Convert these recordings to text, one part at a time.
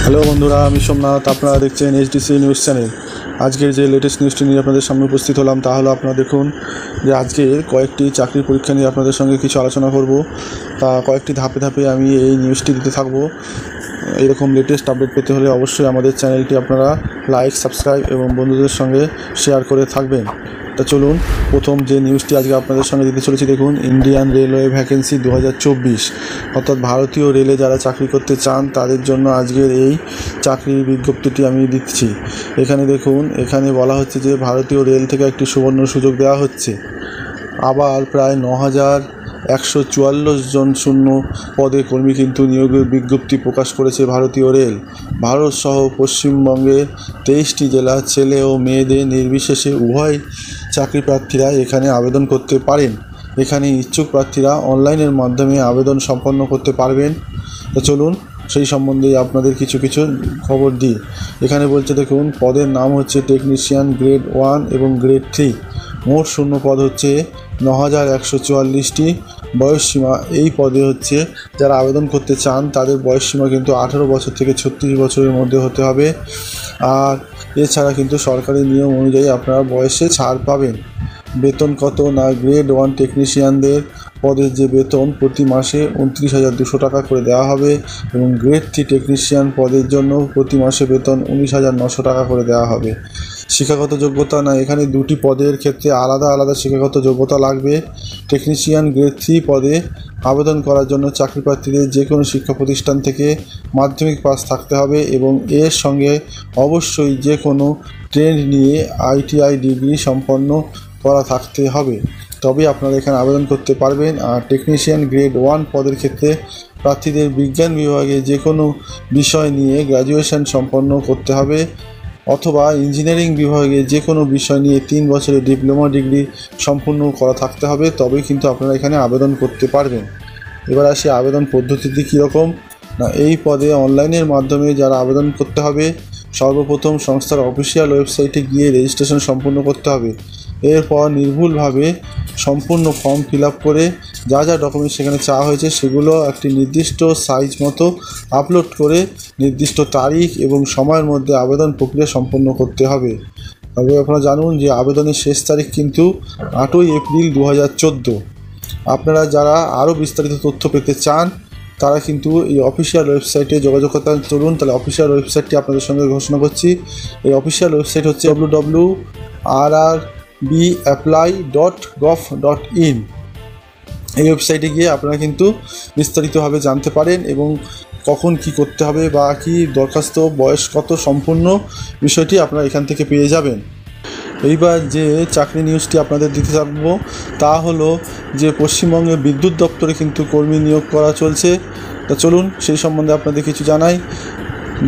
Hello বন্ধুরা, আমি সোমনাথ। আপনারা দেখছেন এইচডিসি নিউজ চ্যানেল। আজকের যে লেটেস্ট নিউজটি নিয়ে আপনাদের সামনে উপস্থিত হলাম তা হলো, আপনারা দেখুন যে আজকের কয়েকটি চাকরির পরীক্ষা নিয়ে আপনাদের সঙ্গে কিছু আলোচনা করব। তা কয়েকটি ধাপে ধাপে আমি এই নিউজটি দিতে থাকবো। এরকম লেটেস্ট আপডেট পেতে হলে অবশ্যই আমাদের চ্যানেলটি আপনারা লাইক, সাবস্ক্রাইব এবং বন্ধুদের সঙ্গে শেয়ার করে থাকবেন। তা চলুন, প্রথম যে নিউজটি আজকে আপনাদের সঙ্গে দিতে চলেছি, দেখুন ইন্ডিয়ান রেলওয়ে ভ্যাকেন্সি 2024, অর্থাৎ ভারতীয় রেলে যারা চাকরি করতে চান তাদের জন্য আজকের এই চাকরির বিজ্ঞপ্তিটি আমি দিচ্ছি। এখানে দেখুন, এখানে বলা হচ্ছে যে ভারতীয় রেল থেকে একটি সুবর্ণ সুযোগ দেওয়া হচ্ছে। আবার প্রায় 9,144 জন শূন্য পদে কর্মী কিন্তু নিয়োগের বিজ্ঞপ্তি প্রকাশ করেছে ভারতীয় রেল। ভারত সহ পশ্চিমবঙ্গের 23টি জেলা ছেলে ও মেয়েদের নির্বিশেষে উভয় চাকরি প্রার্থীরা এখানে আবেদন করতে পারেন। এখানে ইচ্ছুক প্রার্থীরা অনলাইনের মাধ্যমে আবেদন সম্পন্ন করতে পারবেন। তো চলুন সেই সম্বন্ধে আপনাদের কিছু খবর দিই। এখানে বলছে, দেখুন পদের নাম হচ্ছে টেকনিশিয়ান গ্রেড 1 এবং গ্রেড 3। মোট শূন্য পদ হচ্ছে 9,144টি। বয়সসীমা এই পদে হচ্ছে যারা আবেদন করতে চান তাদের বয়সসীমা কিন্তু 18 বছর থেকে 36 বছরের মধ্যে হতে হবে। আর এছাড়া কিন্তু সরকারি নিয়ম অনুযায়ী আপনারা বয়সে ছাড় পাবেন। বেতন কত না, গ্রেড 1 টেকনিশিয়ানদের পদের যে বেতন প্রতি মাসে 29,200 টাকা করে দেওয়া হবে এবং গ্রেড 3 টেকনিশিয়ান পদের জন্য প্রতি মাসে বেতন 19,900 টাকা করে দেওয়া হবে। শিক্ষাগত যোগ্যতা না, এখানে দুটি পদের ক্ষেত্রে আলাদা আলাদা শিক্ষাগত যোগ্যতা লাগবে। টেকনিশিয়ান গ্রেড 3 পদে আবেদন করার জন্য চাকরি প্রার্থীদের যে কোনো শিক্ষা প্রতিষ্ঠান থেকে মাধ্যমিক পাস থাকতে হবে এবং এর সঙ্গে অবশ্যই যে কোনো ট্রেড নিয়ে ITI ডিগ্রি সম্পন্ন করা থাকতে হবে, তবে আপনারা এখানে আবেদন করতে পারবেন। আর টেকনিশিয়ান গ্রেড 1 পদের ক্ষেত্রে প্রার্থীদের বিজ্ঞান বিভাগে যে কোনো বিষয় নিয়ে গ্র্যাজুয়েশন সম্পন্ন করতে হবে অথবা ইঞ্জিনিয়ারিং বিভাগে যে কোনো বিষয় নিয়ে 3 বছরের ডিপ্লোমা ডিগ্রি সম্পূর্ণ করা থাকতে হবে, তবেই কিন্তু আপনারা এখানে আবেদন করতে পারবেন। এবার আসি আবেদন পদ্ধতিটি কীরকম না, এই পদে অনলাইনের মাধ্যমে যারা আবেদন করতে হবে, সর্বপ্রথম সংস্থার অফিসিয়াল ওয়েবসাইটে গিয়ে রেজিস্ট্রেশন সম্পূর্ণ করতে হবে। এরপর নির্ভুলভাবে সম্পূর্ণ ফর্ম ফিল আপ করে যা যা ডকুমেন্টস সেখানে চাওয়া হয়েছে সেগুলো একটি নির্দিষ্ট সাইজ মতো আপলোড করে নির্দিষ্ট তারিখ এবং সময়ের মধ্যে আবেদন প্রক্রিয়া সম্পন্ন করতে হবে। তবে আপনারা জানুন যে আবেদনের শেষ তারিখ কিন্তু 8ই এপ্রিল 2014। আপনারা যারা আরও বিস্তারিত তথ্য পেতে চান তারা কিন্তু এই অফিসিয়াল ওয়েবসাইটে যোগাযোগ করতে চলুন। তাহলে অফিসিয়াল ওয়েবসাইটটি আপনাদের সঙ্গে ঘোষণা করছি। এই অফিসিয়াল ওয়েবসাইট হচ্ছে www.rrbapply.gov.in। এই ওয়েবসাইটে গিয়ে আপনারা কিন্তু বিস্তারিতভাবে জানতে পারেন এবং কখন কি করতে হবে বা কি দরখাস্ত, বয়স কত, সম্পূর্ণ বিষয়টি আপনারা এখান থেকে পেয়ে যাবেন। এইবার যে চাকরি নিউজটি আপনাদের দিতে থাকবো তা হলো যে পশ্চিমবঙ্গের বিদ্যুৎ দপ্তরে কিন্তু কর্মী নিয়োগ করা চলছে। তা চলুন সেই সম্বন্ধে আপনাদের কিছু জানাই।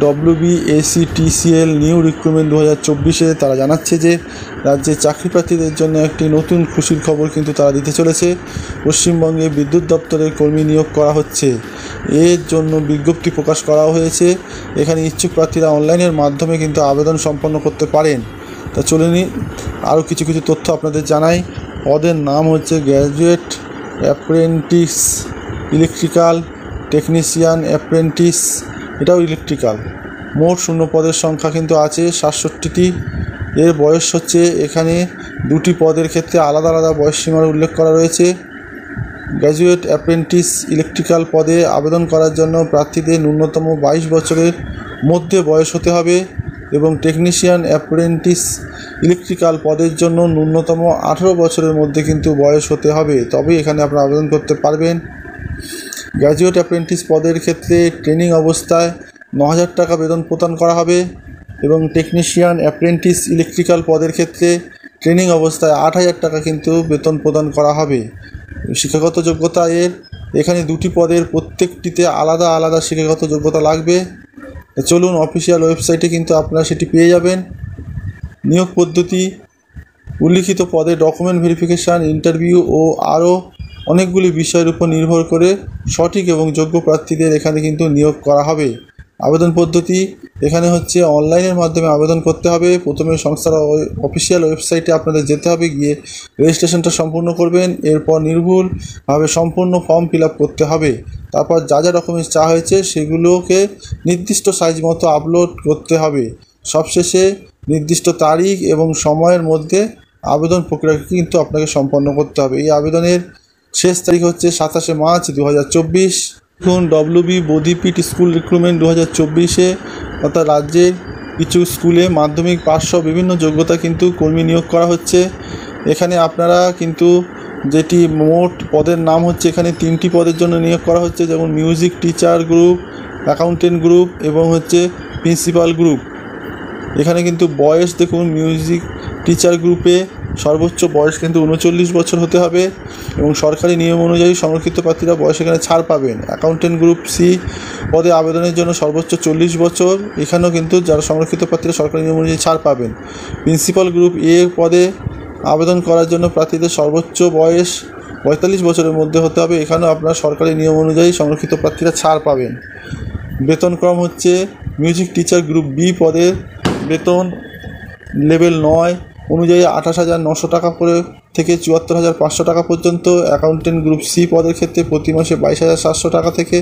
WBACTCL নিউ রিক্রুটমেন্ট 2024-এ তারা জানাচ্ছে যে রাজ্যের চাকরি প্রার্থীদের জন্য একটি নতুন খুশির খবর কিন্তু তারা দিতে চলেছে। পশ্চিমবঙ্গে বিদ্যুৎ দপ্তরে কর্মী নিয়োগ করা হচ্ছে, এর জন্য বিজ্ঞপ্তি প্রকাশ করা হয়েছে। এখানে ইচ্ছুক প্রার্থীরা অনলাইনের মাধ্যমে কিন্তু আবেদন সম্পন্ন করতে পারেন। তা চলুন আরও কিছু তথ্য আপনাদের জানাই। পদের নাম হচ্ছে graduate apprentice electrical technician apprentice, এটাও ইলেকট্রিক্যাল। মোট শূন্য পদের সংখ্যা কিন্তু আছে 67টি। এর বয়স হচ্ছে, এখানে দুটি পদের ক্ষেত্রে আলাদা আলাদা বয়সসীমার উল্লেখ করা রয়েছে। গ্র্যাজুয়েট অ্যাপ্রেন্টিস ইলেকট্রিক্যাল পদে আবেদন করার জন্য প্রার্থীদের ন্যূনতম 22 বছরের মধ্যে বয়স হতে হবে এবং টেকনিশিয়ান অ্যাপ্রেন্টিস ইলেকট্রিক্যাল পদের জন্য ন্যূনতম 18 বছরের মধ্যে কিন্তু বয়স হতে হবে, তবেই এখানে আপনারা আবেদন করতে পারবেন। গ্র্যাজুয়েট অ্যাপ্রেন্টিস পদের ক্ষেত্রে ট্রেনিং অবস্থায় 9,000 টাকা বেতন প্রদান করা হবে এবং টেকনিশিয়ান অ্যাপ্রেন্টিস ইলেকট্রিক্যাল পদের ক্ষেত্রে ট্রেনিং অবস্থায় 8,000 টাকা কিন্তু বেতন প্রদান করা হবে। শিক্ষাগত যোগ্যতা এখানে দুটি পদের প্রত্যেকটিতে আলাদা আলাদা শিক্ষাগত যোগ্যতা লাগবে। চলুন অফিসিয়াল ওয়েবসাইটে কিন্তু আপনারা সেটি পেয়ে যাবেন। নিয়োগ পদ্ধতি, উল্লিখিত পদে ডকুমেন্ট ভেরিফিকেশান, ইন্টারভিউ ও আরও অনেকগুলি বিষয়ের উপর নির্ভর করে সঠিক এবং যোগ্য প্রার্থীদের এখানে কিন্তু নিয়োগ করা হবে। আবেদন পদ্ধতি এখানে হচ্ছে অনলাইনের মাধ্যমে আবেদন করতে হবে। প্রথমে সংস্থার অফিসিয়াল ওয়েবসাইটে আপনাদের যেতে হবে, গিয়ে রেজিস্ট্রেশনটা সম্পূর্ণ করবেন। এরপর নির্ভুলভাবে সম্পূর্ণ ফর্ম ফিল আপ করতে হবে। তারপর যা যা ডকুমেন্টস চাওয়া হয়েছে সেগুলোকে নির্দিষ্ট সাইজ মতো আপলোড করতে হবে। সবশেষে নির্দিষ্ট তারিখ এবং সময়ের মধ্যে আবেদন প্রক্রিয়াকে কিন্তু আপনাকে সম্পন্ন করতে হবে। এই আবেদনের শেষ তারিখ হচ্ছে 27শে মার্চ 2024। দেখুন, WB বোধিপীঠ স্কুল রিক্রুটমেন্ট 2024-এ অর্থাৎ রাজ্যের কিছু স্কুলে মাধ্যমিক পাস সহ বিভিন্ন যোগ্যতা কিন্তু কর্মী নিয়োগ করা হচ্ছে। এখানে আপনারা কিন্তু যেটি মোট পদের নাম হচ্ছে, এখানে 3টি পদের জন্য নিয়োগ করা হচ্ছে, যেমন music teacher group, accountant group এবং হচ্ছে প্রিন্সিপাল গ্রুপ। এখানে কিন্তু বয়স দেখুন, মিউজিক টিচার গ্রুপে সর্বোচ্চ বয়স কিন্তু 39 বছর হতে হবে এবং সরকারি নিয়ম অনুযায়ী সংরক্ষিত প্রার্থীরা বয়স এখানে ছাড় পাবেন। অ্যাকাউন্টেন্ট গ্রুপ সি পদে আবেদনের জন্য সর্বোচ্চ 40 বছর, এখানেও কিন্তু যারা সংরক্ষিত প্রার্থীরা সরকারি নিয়ম অনুযায়ী ছাড় পাবেন। প্রিন্সিপাল গ্রুপ এ পদে আবেদন করার জন্য প্রার্থীদের সর্বোচ্চ বয়স 45 বছরের মধ্যে হতে হবে, এখানেও আপনার সরকারি নিয়ম অনুযায়ী সংরক্ষিত প্রার্থীরা ছাড় পাবেন। বেতনক্রম হচ্ছে মিউজিক টিচার গ্রুপ বি পদের বেতন লেভেল 9 অনুযায়ী 28,900 টাকা করে থেকে 74,500 টাকা পর্যন্ত। অ্যাকাউন্টেন্ট গ্রুপ সি পদের ক্ষেত্রে প্রতি মাসে 22,700 টাকা থেকে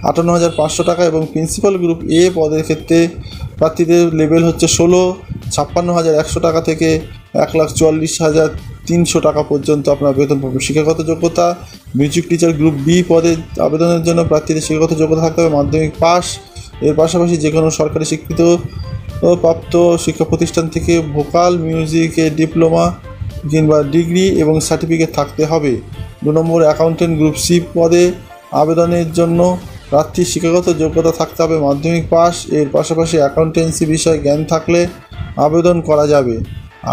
58,500 টাকা এবং প্রিন্সিপাল গ্রুপ এ পদের ক্ষেত্রে প্রার্থীদের লেভেল হচ্ছে 16, 56,100 টাকা থেকে 1,44,300 টাকা পর্যন্ত আপনার বেতন পাবেন। শিক্ষাগত যোগ্যতা মিউজিক টিচার গ্রুপ বি পদে আবেদনের জন্য প্রার্থীদের শিক্ষাগত যোগ্যতা থাকতে হবে মাধ্যমিক পাস। এর পাশাপাশি যে কোনো সরকারি স্বীকৃত প্রাপ্ত শিক্ষা প্রতিষ্ঠান থেকে ভোকাল মিউজিকে ডিপ্লোমা কিংবা ডিগ্রি এবং সার্টিফিকেট থাকতে হবে। 2 নম্বর, অ্যাকাউন্টেন্ট গ্রুপ সি পদে আবেদনের জন্য প্রার্থীর শিক্ষাগত যোগ্যতা থাকতে হবে মাধ্যমিক পাস। এর পাশাপাশি অ্যাকাউন্টেন্সি বিষয়ে জ্ঞান থাকলে আবেদন করা যাবে।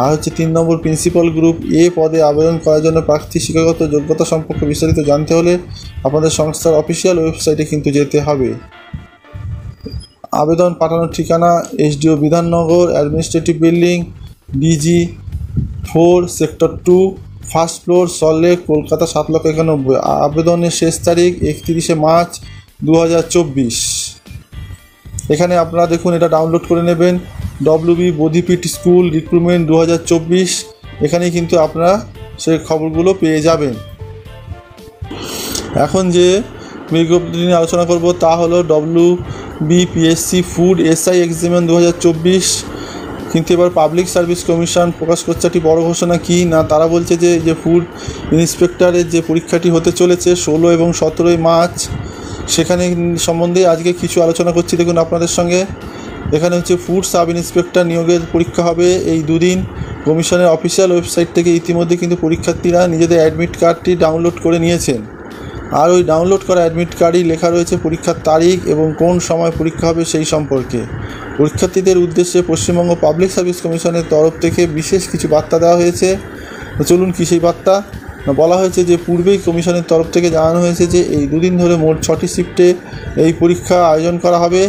আর হচ্ছে 3 নম্বর, প্রিন্সিপাল গ্রুপ এ পদে আবেদন করার জন্য প্রার্থীর শিক্ষাগত যোগ্যতা সম্পর্কে বিস্তারিত জানতে হলে আপনাদের সংস্থার অফিসিয়াল ওয়েবসাইটে কিন্তু যেতে হবে। আবেদন পাঠানোর ঠিকানা SDO Bidhannagar, administrative building, DG 4, sector 2, first floor, Salt Lake, Kolkata 7,91,000। আবেদনের শেষ তারিখ 31শে মার্চ 2024। এখানে আপনারা দেখুন, এটা ডাউনলোড করে নেবেন, WB বোধিপীঠ স্কুল রিক্রুটমেন্ট 2024। এখানেই কিন্তু আপনারা সেই খবরগুলো পেয়ে যাবেন। এখন যে বিজ্ঞপ্তি নিয়ে আলোচনা করব তা হলো WBPSC ফুড SI এক্সামিনেশন 2024। কিন্তু এবার পাবলিক সার্ভিস কমিশন প্রকাশ করছে একটি বড় ঘোষণা। কি না, তারা বলছে যে ফুড ইন্সপেক্টরের যে পরীক্ষাটি হতে চলেছে 16 এবং 17 মার্চ, সেখানে সম্বন্ধে আজকে কিছু আলোচনা করছি। দেখুন আপনাদের সঙ্গে, এখানে হচ্ছে ফুড সাব ইন্সপেক্টর নিয়োগের পরীক্ষা হবে এই দুদিন। কমিশনের অফিসিয়াল ওয়েবসাইট থেকে ইতিমধ্যে কিন্তু পরীক্ষার্থীরা নিজেদের অ্যাডমিট কার্ডটি ডাউনলোড করে নিয়েছেন। আর ওই ডাউনলোড করা অ্যাডমিট কার্ডই লেখা রয়েছে পরীক্ষার তারিখ এবং কোন সময় পরীক্ষা হবে সেই সম্পর্কে। পরীক্ষার্থীদের উদ্দেশ্যে পশ্চিমবঙ্গ পাবলিক সার্ভিস কমিশনের তরফ থেকে বিশেষ কিছু বার্তা দেওয়া হয়েছে। চলুন কী সেই বার্তা। বলা হয়েছে যে পূর্বেই কমিশনের তরফ থেকে জানানো হয়েছে যে এই দুদিন ধরে মোট 6টি শিফটে এই পরীক্ষা আয়োজন করা হবে।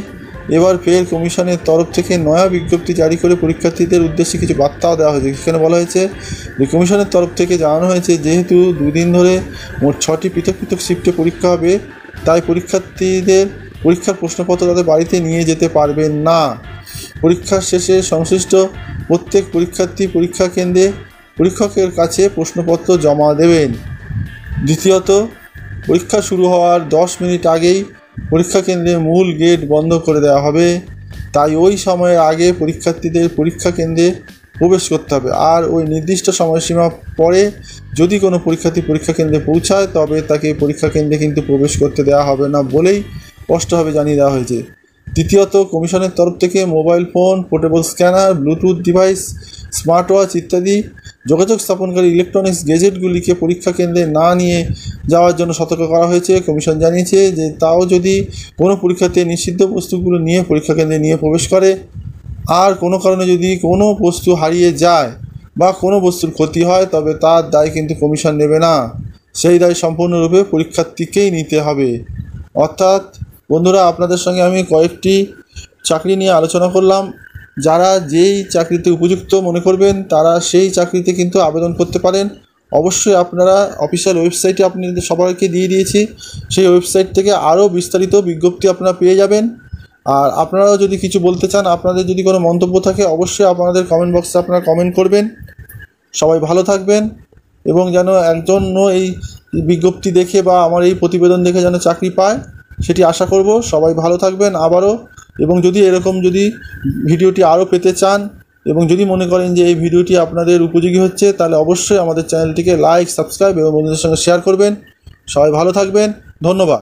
এবার ফের কমিশনের তরফ থেকে নয়া বিজ্ঞপ্তি জারি করে পরীক্ষার্থীদের উদ্দেশ্যে কিছু বার্তাও দেওয়া হয়েছে। সেখানে বলা হয়েছে যে কমিশনের তরফ থেকে জানানো হয়েছে যেহেতু দুদিন ধরে মোট 6টি পৃথক পৃথক শিফটে পরীক্ষা হবে, তাই পরীক্ষার্থীদের পরীক্ষার প্রশ্নপত্র তাদের বাড়িতে নিয়ে যেতে পারবেন না। পরীক্ষার শেষে সংশ্লিষ্ট প্রত্যেক পরীক্ষার্থী পরীক্ষা কেন্দ্রে পরীক্ষকের কাছে প্রশ্নপত্র জমা দেবেন। দ্বিতীয়ত, পরীক্ষা শুরু হওয়ার 10 মিনিট আগেই পরীক্ষা কেন্দ্রের মূল গেট বন্ধ করে দেওয়া হবে, তাই ওই সময়ের আগে পরীক্ষার্থীদের পরীক্ষা কেন্দ্রে প্রবেশ করতে হবে। আর ওই নির্দিষ্ট সময়সীমা পরে যদি কোনো পরীক্ষার্থী পরীক্ষা কেন্দ্রে পৌঁছায় তবে তাকে পরীক্ষা কেন্দ্রে কিন্তু প্রবেশ করতে দেওয়া হবে না বলেই স্পষ্টভাবে জানিয়ে দেওয়া হয়েছে। তৃতীয়ত, কমিশনের তরফ থেকে mobile phone, portable scanner, Bluetooth device, smart watch ইত্যাদি যোগাযোগ স্থাপনকারী ইলেকট্রনিক্স গেজেটগুলিকে পরীক্ষা কেন্দ্রে না নিয়ে যাওয়ার জন্য সতর্ক করা হয়েছে। কমিশন জানিয়েছে যে তাও যদি কোনো পরীক্ষার্থী নিষিদ্ধ বস্তুগুলো নিয়ে পরীক্ষা কেন্দ্রে নিয়ে প্রবেশ করে আর কোনো কারণে যদি কোনো বস্তু হারিয়ে যায় বা কোনো বস্তুর ক্ষতি হয় তবে তার দায় কিন্তু কমিশন নেবে না, সেই দায় সম্পূর্ণরূপে পরীক্ষার্থীকেই নিতে হবে। অর্থাৎ বন্ধুরা, আপনাদের সঙ্গে আমি কয়েকটি চাকরি নিয়ে আলোচনা করলাম। যারা যেই চাকরিতে উপযুক্ত মনে করবেন তারা সেই চাকরিতে কিন্তু আবেদন করতে পারেন। অবশ্যই আপনারা অফিসিয়াল ওয়েবসাইটে আপনাদের সবাইকে দিয়ে দিয়েছি, সেই ওয়েবসাইট থেকে আরও বিস্তারিত বিজ্ঞপ্তি আপনারা পেয়ে যাবেন। আর আপনারাও যদি কিছু বলতে চান, আপনাদের যদি কোনো মন্তব্য থাকে অবশ্যই আপনাদের কমেন্ট বক্সে আপনারা কমেন্ট করবেন। সবাই ভালো থাকবেন, এবং যেন একজনও এই বিজ্ঞপ্তি দেখে বা আমার এই প্রতিবেদন দেখে যেন চাকরি পায়, সেটি আশা করব। সবাই ভালো থাকবেন আবারও। এবং যদি এরকম যদি ভিডিওটি আরও পেতে চান এবং যদি মনে করেন যে এই ভিডিওটি আপনাদের উপযোগী হচ্ছে, তাহলে অবশ্যই আমাদের চ্যানেলটিকে লাইক, সাবস্ক্রাইব এবং বন্ধুদের সঙ্গে শেয়ার করবেন। সবাই ভালো থাকবেন। ধন্যবাদ।